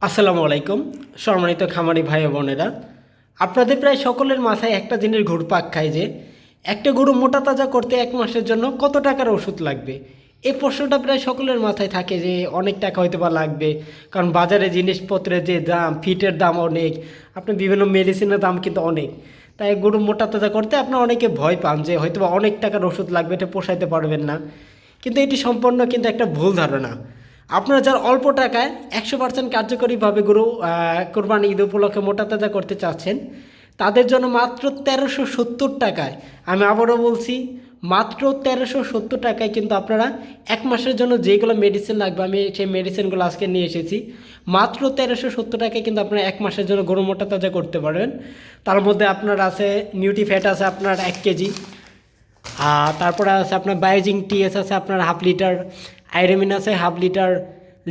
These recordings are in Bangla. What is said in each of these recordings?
আসসালামু আলাইকুম সম্মানিত খামারি ভাই ও বোনেরা, আপনাদের প্রায় সকলের মাথায় একটা জিনিস ঘুরপাক খায় যে একটা গরু মোটা তাজা করতে 1 মাসের জন্য কত টাকার ওষুধ লাগবে। এই প্রশ্নটা প্রায় সকলের মাথায় থাকে যে অনেক টাকা হয়তো বা লাগবে, কারণ বাজারে জিনিসপত্রের যে দাম, ফিটের দাম অনেক, আপনি বিভিন্ন মেডিসিনের দাম কিন্তু অনেক। তাই গরু মোটা তাজা করতে আপনার অনেকে ভয় পান যে হয়তো বা অনেক টাকার ওষুধ লাগবে, এটা পোষাইতে পারবেন না। কিন্তু এটি সম্পূর্ণ কিন্তু একটা ভুল ধারণা। আপনারা যারা অল্প টাকায় 100% কার্যকরীভাবে গরু কোরবানি ঈদ উপলক্ষে মোটা তাজা করতে চাচ্ছেন, তাদের জন্য মাত্র 1370 টাকায়, আমি আবারও বলছি মাত্র 1370 টাকায় কিন্তু আপনারা 1 মাসের জন্য যেগুলো মেডিসিন লাগবে, আমি সেই মেডিসিনগুলো আজকে নিয়ে এসেছি। মাত্র 1370 টাকায় কিন্তু আপনারা 1 মাসের জন্য গরু মোটা তাজা করতে পারবেন। তার মধ্যে আপনার আছে নিউট্রিফ্যাট আছে আপনার 1 কেজি, আর তারপরে আছে আপনার বায়োজিং টিএস আছে আপনার 1/2 লিটার, আইরেমিন আছে 1/2 লিটার,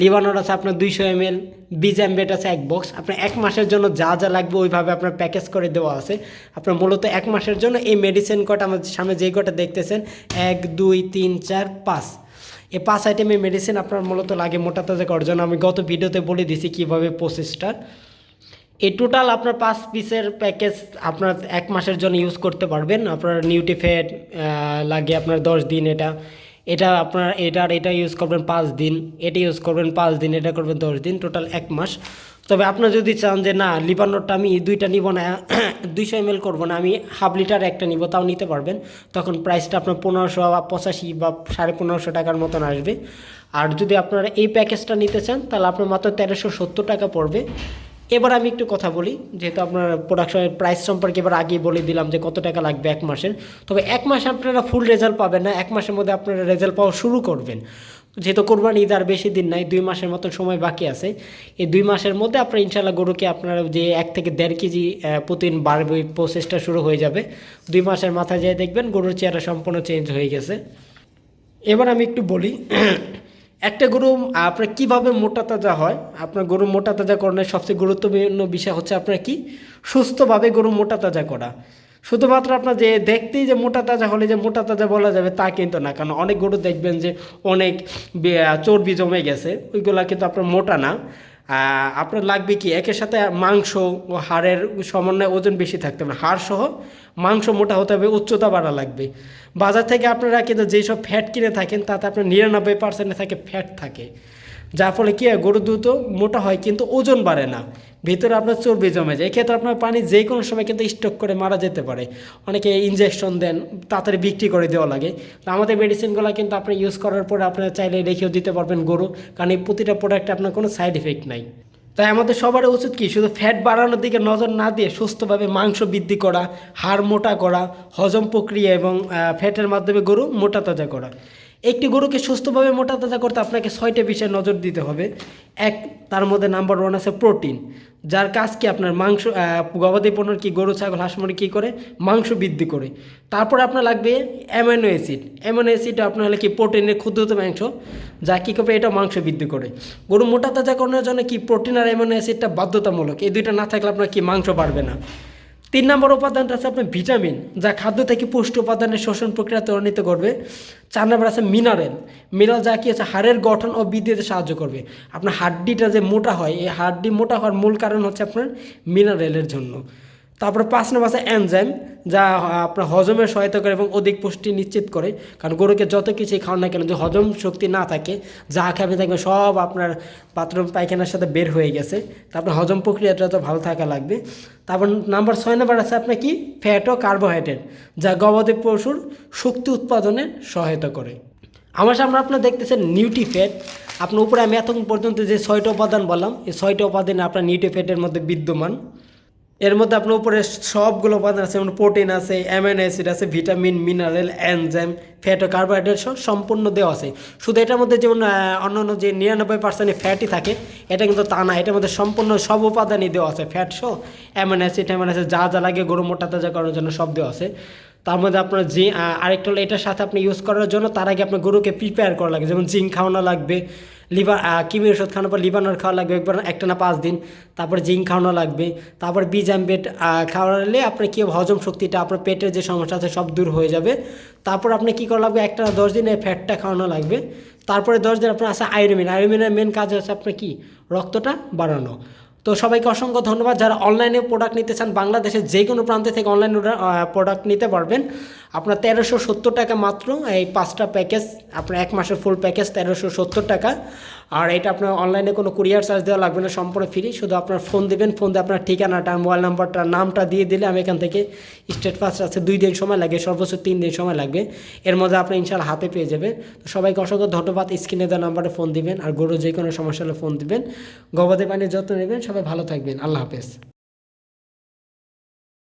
লিভানোর আছে আপনার 200 ml, বিজাম্বেট আছে 1 বক্স। আপনার 1 মাসের জন্য যা যা লাগবে ওইভাবে আপনার প্যাকেজ করে দেওয়া আছে। আপনার মূলত 1 মাসের জন্য এই মেডিসিন কটা আমাদের সামনে যেই কটা দেখতেছেন 1 2 3 4 5, এই 5 আইটেমের মেডিসিন আপনার মূলত লাগে মোটা তাজা করার জন্য। আমি গত ভিডিওতে বলে দিছি কীভাবে প্রসেসটা। এই টোটাল আপনার 5 পিসের প্যাকেজ আপনার 1 মাসের জন্য ইউজ করতে পারবেন। আপনার নিউট্রিফেট লাগে আপনার 10 দিন, এটা আপনার এটা ইউজ করবেন 5 দিন, এটা ইউজ করবেন 5 দিন, এটা করবেন 10 দিন, টোটাল 1 মাস। তবে আপনার যদি চান যে না লিভানোরটা আমি দুইটা নিব না, 200 ml করবো না, আমি 1/2 লিটার একটা নিব, তাও নিতে পারবেন। তখন প্রাইসটা আপনার 1585 বা 1550 টাকার মতন আসবে। আর যদি আপনারা এই প্যাকেজটা নিতে চান তাহলে আপনার মাত্র 1370 টাকা পড়বে। এবার আমি একটু কথা বলি, যেহেতু আপনার প্রোডাকশনের প্রাইস সম্পর্কে এবার আগেই বলে দিলাম যে কত টাকা লাগবে 1 মাসের। তবে 1 মাসে আপনারা ফুল রেজাল্ট পাবেন না, 1 মাসের মধ্যে আপনারা রেজাল্ট পাওয়া শুরু করবেন। যেহেতু কোরবানি ঈদ আর বেশি দিন নাই, 2 মাসের মতন সময় বাকি আছে। এই 2 মাসের মধ্যে আপনার ইনশাল্লাহ গরুকে আপনারা যে 1 থেকে 1.5 কেজি প্রতিদিন বাড়বে, ওই প্রসেসটা শুরু হয়ে যাবে। 2 মাসের মাথায় যেয়ে দেখবেন গরুর চেহারা সম্পূর্ণ চেঞ্জ হয়ে গেছে। এবার আমি একটু বলি একটা গরু আপনার কীভাবে মোটা তাজা হয়। আপনার গরু মোটা তাজা করানোর সবচেয়ে গুরুত্বপূর্ণ বিষয় হচ্ছে আপনার কি সুস্থভাবে গরু মোটা তাজা করা। শুধুমাত্র আপনার যে দেখতেই যে মোটা তাজা হলে যে মোটা তাজা বলা যাবে তা কিন্তু না, কারণ অনেক গরু দেখবেন যে অনেক চর্বি জমে গেছে, ওইগুলা কিন্তু আপনার মোটা না। আপনার লাগবে কি একের সাথে মাংস ও হাড়ের সমন্বয়ে ওজন বেশি থাকতে হবে, হাড় সহ মাংস মোটা হতে হবে, উচ্চতা বাড়া লাগবে। বাজার থেকে আপনারা কিন্তু যেসব ফ্যাট কিনে থাকেন তাতে আপনার 99% থাকে ফ্যাট থাকে, যার ফলে কী হয় গরু দ্রুত মোটা হয় কিন্তু ওজন বাড়ে না, ভিতরে আপনার চর্বি জমে যায়। এক্ষেত্রে আপনার পানি যে কোনো সময় কিন্তু স্টক করে মারা যেতে পারে। অনেকে ইনজেকশন দেন, তাড়াতাড়ি বিক্রি করে দেওয়া লাগে। তো আমাদের মেডিসিনগুলো কিন্তু আপনি ইউজ করার পরে আপনারা চাইলে রেখেও দিতে পারবেন গরু, কারণ এই প্রতিটা প্রোডাক্টে আপনার কোনো সাইড এফেক্ট নাই। তাই আমাদের সবার উচিত কি শুধু ফ্যাট বাড়ানোর দিকে নজর না দিয়ে সুস্থভাবে মাংস বৃদ্ধি করা, হাড় মোটা করা, হজম প্রক্রিয়া এবং ফ্যাটের মাধ্যমে গরু মোটা তাজা করা। একটি গরুকে সুস্থভাবে মোটা তাজা করতে আপনাকে 6টা বিষয়ে নজর দিতে হবে। তার মধ্যে নাম্বার 1 আছে প্রোটিন, যার কাজ কি আপনার মাংস, গবাদি পণ্যের কি গরু ছাগল হাঁস মুরগি কী করে মাংস বৃদ্ধি করে। তারপরে আপনার লাগবে অ্যামাইনো অ্যাসিড। অ্যামাইনো অ্যাসিড আপনার হলে কি প্রোটিনের ক্ষুদ্রতম অংশ, যা কী করবে এটা মাংস বৃদ্ধি করে। গরু মোটা তাজা করানোর জন্য কি প্রোটিন আর অ্যামাইনো অ্যাসিডটা বাধ্যতামূলক, এই দুইটা না থাকলে আপনার কি মাংস বাড়বে না। 3 নম্বর উপাদানটা আছে আপনার ভিটামিন, যা খাদ্য থেকে পুষ্টি উপাদানের শোষণ প্রক্রিয়া ত্বরান্বিত করবে। 4 নম্বর আছে মিনারেল, যা কি আছে হাড়ের গঠন ও বৃদ্ধিতে সাহায্য করবে। আপনার হাড্ডিটা যে মোটা হয়, এই হাড্ডি মোটা হওয়ার মূল কারণ হচ্ছে আপনার মিনারেলের জন্য। তারপরে 5 নম্বর আছে এনজাইম, যা আপনার হজমের সহায়তা করে এবং অধিক পুষ্টি নিশ্চিত করে। কারণ গরুকে যত কিছুই খাওয়ান না কেন, যদি হজম শক্তি না থাকে, যা খাবে দেখবেন সব আপনার বাথরুম পায়খানার সাথে বের হয়ে গেছে। তারপর হজম প্রক্রিয়াটা তো ভালো থাকা লাগবে। তারপর 6 নম্বর আছে আপনার কি ফ্যাট ও কার্বোহাইড্রেট, যা গবাদি পশুর শক্তি উৎপাদনে সহায়তা করে। আমার সামনে আপনার দেখতেছেন নিউট্রিফ্যাট। আপনার উপরে আমি এতক্ষণ পর্যন্ত যে 6টা উপাদান বললাম, এই 6টা উপাদান আপনার নিউট্রিফ্যাটের মধ্যে বিদ্যমান। এর মধ্যে আপনার উপরে সবগুলো উপাদান আছে, যেমন প্রোটিন আছে, অ্যামাইনো অ্যাসিড আছে, ভিটামিন, মিনারেল, এনজাইম, ফ্যাট ও কার্বোহাইড্রেট সহ সম্পূর্ণ দেওয়া আছে। শুধু এটার মধ্যে যেমন অন্যান্য যে 99% ফ্যাটই থাকে, এটা কিন্তু তা না, এটার মধ্যে সম্পূর্ণ সব উপাদানই দেওয়া আছে, ফ্যাট সহ অ্যামাইনো অ্যাসিড যা যা লাগে গরু মোটা তাজা করার জন্য সব দেওয়া আছে। তার মধ্যে আপনার আরেকটা হলো এটার সাথে আপনি ইউজ করার জন্য তার আগে আপনার গরুকে প্রিপেয়ার করা লাগে, যেমন জিঙ্ক খাওয়ানো লাগবে, কিমি ওষুধ খাওয়ানোর পর লিভানোর খাওয়া লাগবে একটা না 5 দিন, তারপর জিঙ্ক খাওয়ানো লাগবে, তারপর বিজাম্বেট খাওয়ালে আপনার কী হজম শক্তিটা, আপনার পেটের যে সমস্যা আছে সব দূর হয়ে যাবে। তারপর আপনি কী করা লাগবে, একটা না 10 দিন এই ফ্যাটটা খাওয়ানো লাগবে। তারপরে 10 দিন আপনার আছে আয়োডিন। আয়োডিনের মেন কাজ হচ্ছে আপনার কি, রক্তটা বাড়ানো। তো সবাইকে অসংখ্য ধন্যবাদ। যারা অনলাইনে প্রোডাক্ট নিতে চান, বাংলাদেশের যে কোনো প্রান্ত থেকে অনলাইনে প্রোডাক্ট নিতে পারবেন। আপনার 1370 টাকা মাত্র এই 5টা প্যাকেজ, আপনার 1 মাসের ফুল প্যাকেজ 1370 টাকা। আর এটা আপনার অনলাইনে কোনো কুরিয়ার চার্জ দেওয়া লাগবে না, সম্পূর্ণ ফ্রি। শুধু আপনার ফোন দিবেন, ফোন দিয়ে আপনার ঠিকানাটা, মোবাইল নাম্বারটা, নামটা দিয়ে দিলে আমি এখান থেকে স্টেট ফাস্ট আছে 2 দিন সময় লাগে, সর্বোচ্চ 3 দিন সময় লাগবে। এর মধ্যে আপনি ইনশাআল্লাহ হাতে পেয়ে যাবেন। তো সবাইকে অসংখ্য ধন্যবাদ। স্ক্রিনে দেওয়া নাম্বারে ফোন দিবেন, আর গরু যে কোনো সমস্যা হলে ফোন দিবেন। গবাদি পানির যত্ন নেবেন। সবাই ভালো থাকবেন। আল্লাহ হাফেজ।